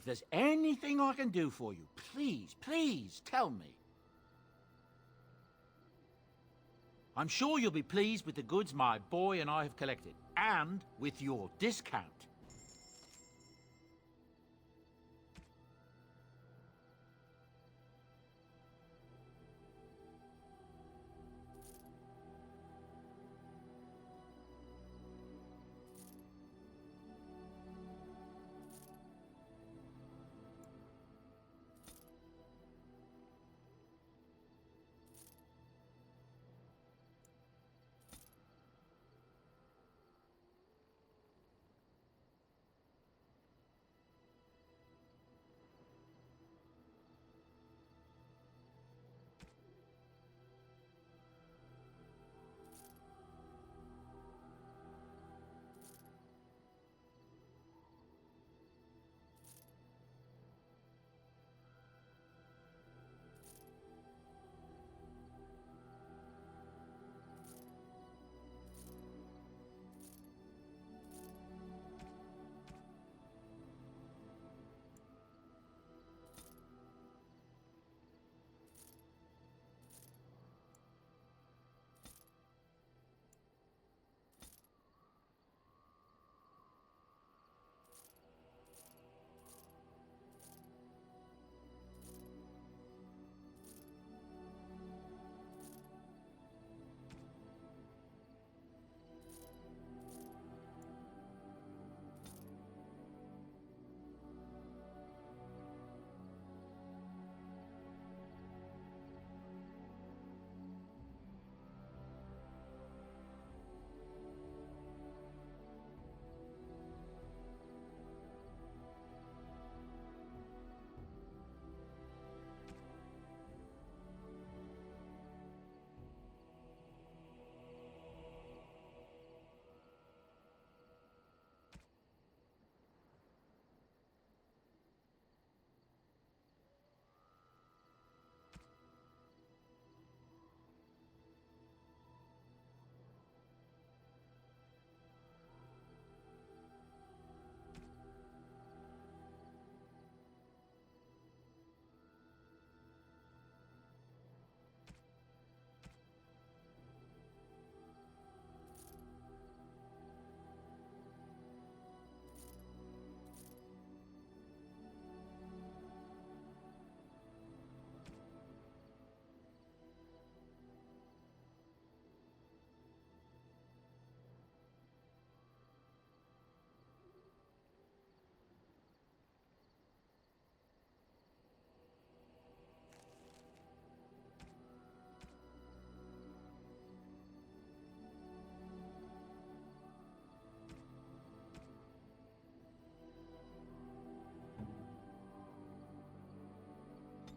If there's anything I can do for you, please, please tell me. I'm sure you'll be pleased with the goods my boy and I have collected, and with your discount.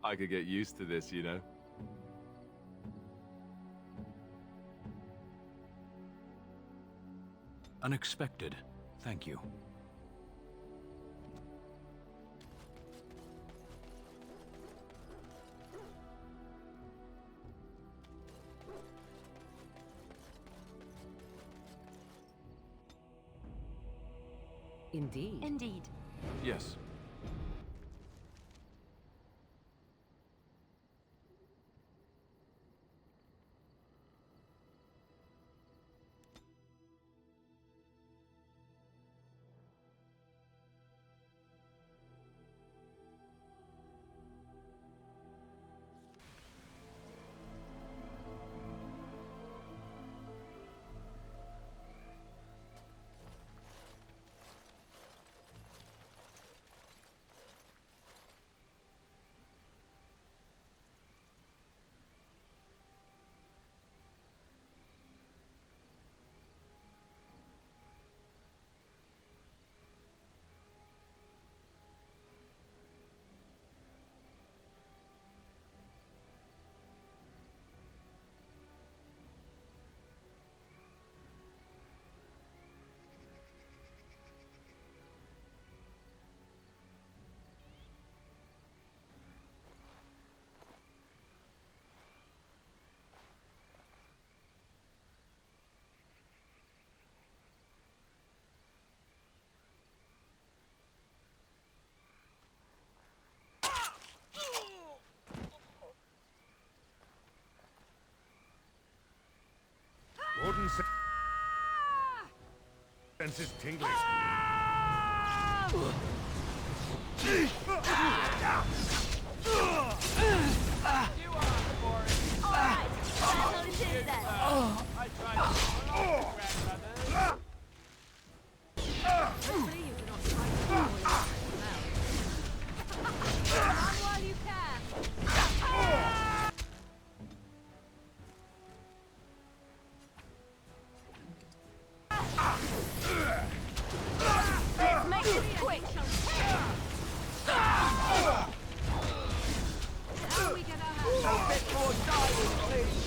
I could get used to this, you know? Unexpected. Thank you. Indeed. Indeed. Yes. Warden senses tingling. Hopefully you do not try to follow your smell. Run while you can. Let's make this quick. Now we get our hands on a bit more diving, please.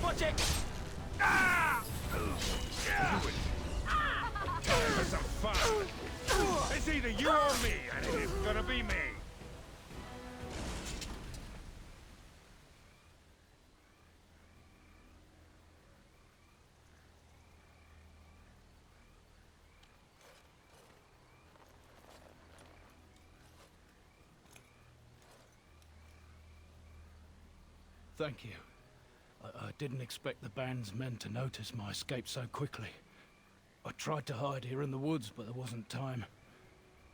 Watch it! Time for some fun. It's either you or me, and it is gonna be me. Thank you. I didn't expect the band's men to notice my escape so quickly. I tried to hide here in the woods, but there wasn't time.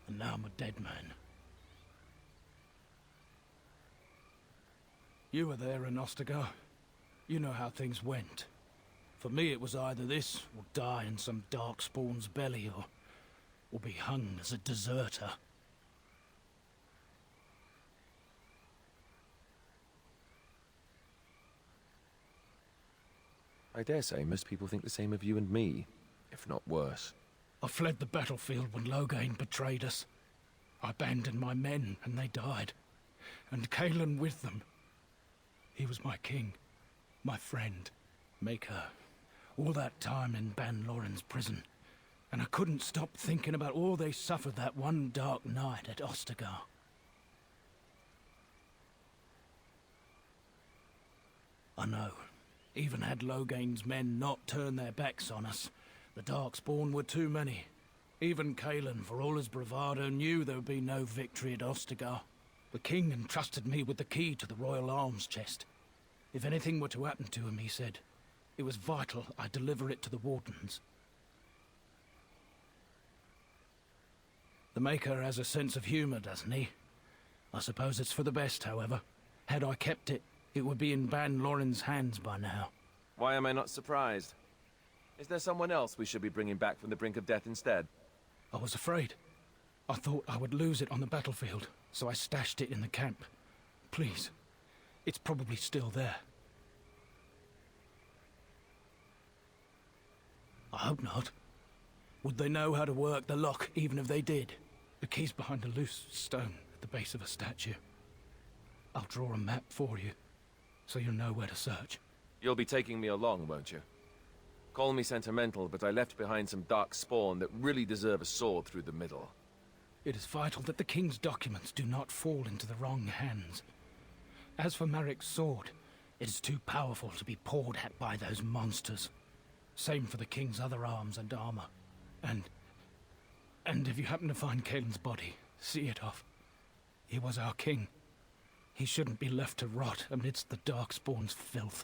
And now I'm a dead man. You were there in Ostagar. You know how things went. For me, it was either this, or die in some dark spawn's belly, or be hung as a deserter. I dare say most people think the same of you and me, if not worse. I fled the battlefield when Loghain betrayed us. I abandoned my men, and they died. And Caelan with them. He was my king, my friend, maker. All that time in Ban Loren's prison. And I couldn't stop thinking about all they suffered that one dark night at Ostagar. I know. Even had Loghain's men not turned their backs on us, the Darkspawn were too many. Even Caelan, for all his bravado, knew there would be no victory at Ostagar. The king entrusted me with the key to the royal arms chest. If anything were to happen to him, he said, it was vital I deliver it to the wardens. The Maker has a sense of humor, doesn't he? I suppose it's for the best, however. Had I kept it, it would be in Ban Loren's hands by now. Why am I not surprised? Is there someone else we should be bringing back from the brink of death instead? I was afraid. I thought I would lose it on the battlefield, so I stashed it in the camp. Please, it's probably still there. I hope not. Would they know how to work the lock, even if they did? The key's behind a loose stone at the base of a statue. I'll draw a map for you, so you'll know where to search. You'll be taking me along, won't you? Call me sentimental, but I left behind some dark spawn that really deserve a sword through the middle. It is vital that the king's documents do not fall into the wrong hands. As for Marik's sword, it is too powerful to be pawed at by those monsters. Same for the king's other arms and armor. And if you happen to find Caelan's body, see it off. He was our king. He shouldn't be left to rot amidst the Darkspawn's filth.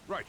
Right.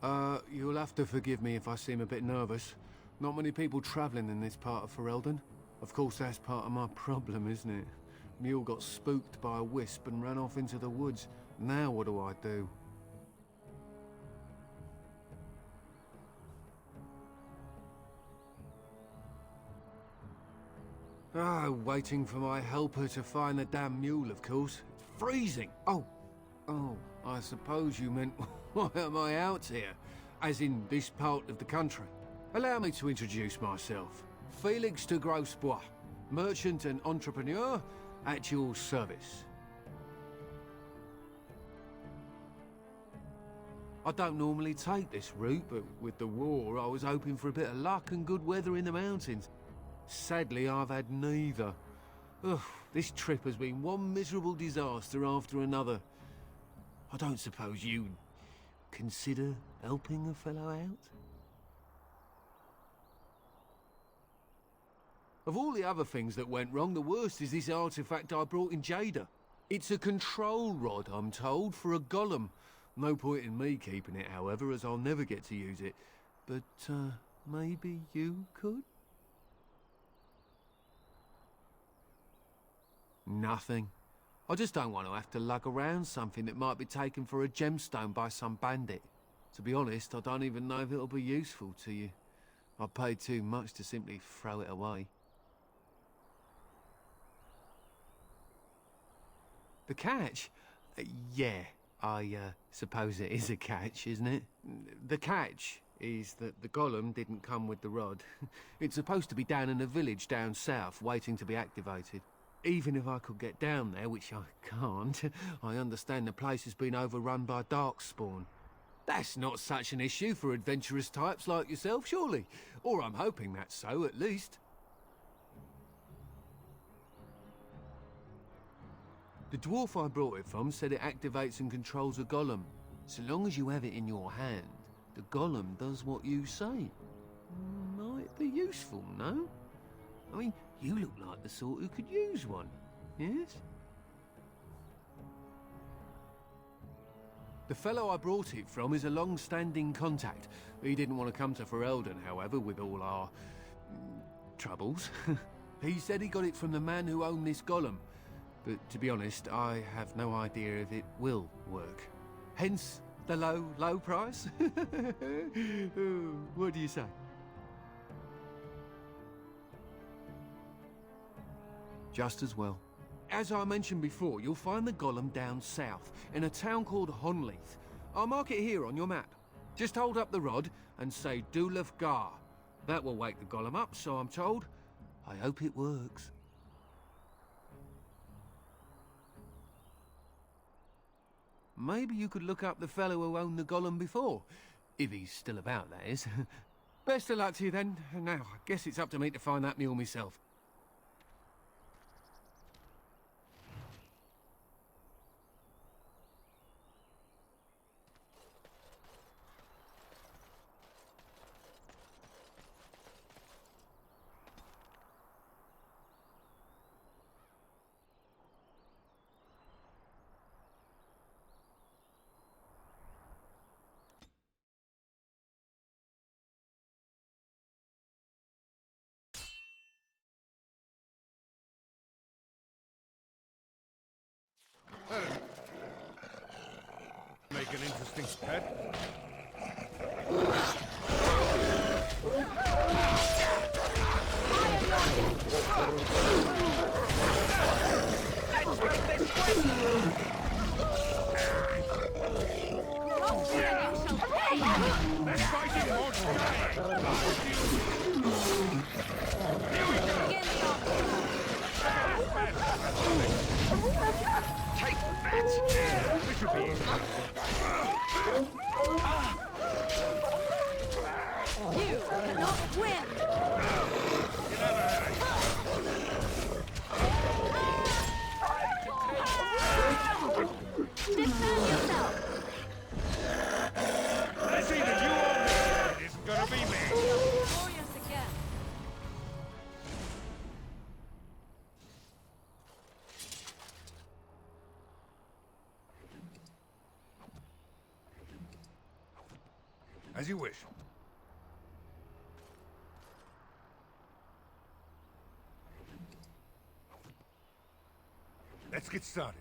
You'll have to forgive me if I seem a bit nervous. Not many people travelling in this part of Ferelden. Of course, that's part of my problem, isn't it? Mule got spooked by a wisp and ran off into the woods. Now what do I do? Waiting for my helper to find the damn mule, of course. It's freezing! Oh, I suppose you meant, why am I out here? As in this part of the country. Allow me to introduce myself. Felix de Grosbois, merchant and entrepreneur at your service. I don't normally take this route, but with the war, I was hoping for a bit of luck and good weather in the mountains. Sadly, I've had neither. Ugh, this trip has been one miserable disaster after another. I don't suppose you'd consider helping a fellow out? Of all the other things that went wrong, the worst is this artifact I brought in Jada. It's a control rod, I'm told, for a golem. No point in me keeping it, however, as I'll never get to use it. But, maybe you could? Nothing. I just don't want to have to lug around something that might be taken for a gemstone by some bandit. To be honest, I don't even know if it'll be useful to you. I paid too much to simply throw it away. The catch? Yeah, I suppose it is a catch, isn't it? The catch is that the golem didn't come with the rod. It's supposed to be down in a village down south, waiting to be activated. Even if I could get down there, which I can't, I understand the place has been overrun by darkspawn. That's not such an issue for adventurous types like yourself, surely? Or I'm hoping that's so, at least. The dwarf I brought it from said it activates and controls a golem. So long as you have it in your hand, the golem does what you say. Might be useful, no? I mean, you look like the sort who could use one, yes? The fellow I brought it from is a long-standing contact. He didn't want to come to Ferelden, however, with all our troubles. He said he got it from the man who owned this golem. But to be honest, I have no idea if it will work. Hence the low price. What do you say? Just as well. As I mentioned before, you'll find the golem down south, in a town called Honleith. I'll mark it here on your map. Just hold up the rod and say Dulaf Gar. That will wake the golem up, so I'm told. I hope it works. Maybe you could look up the fellow who owned the golem before. If he's still about, that is. Best of luck to you then. Now, I guess it's up to me to find that mule myself. Make an interesting pet. Let's fight it more Here we go. Take that! This should be easy. You cannot win! Defend yourself! It's either you or me. It isn't gonna be me. Glorious again. As you wish. Let's get started.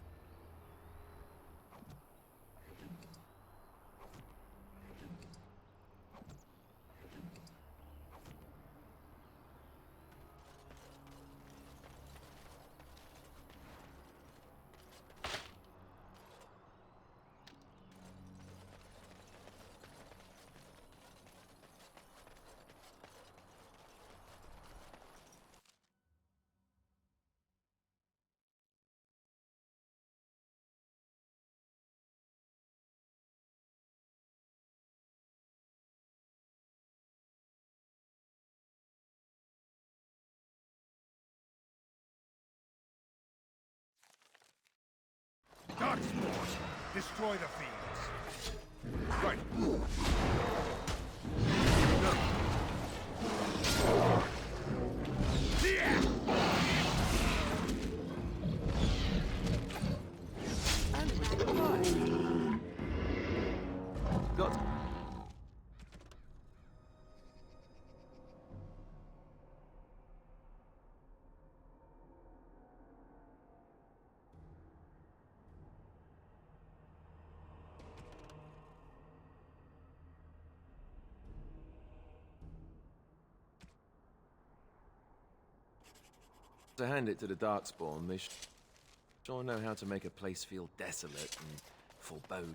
Darkspawn! Destroy the fiends! Right! Yeah! Got... To hand it to the Darkspawn, they sure know how to make a place feel desolate and foreboding.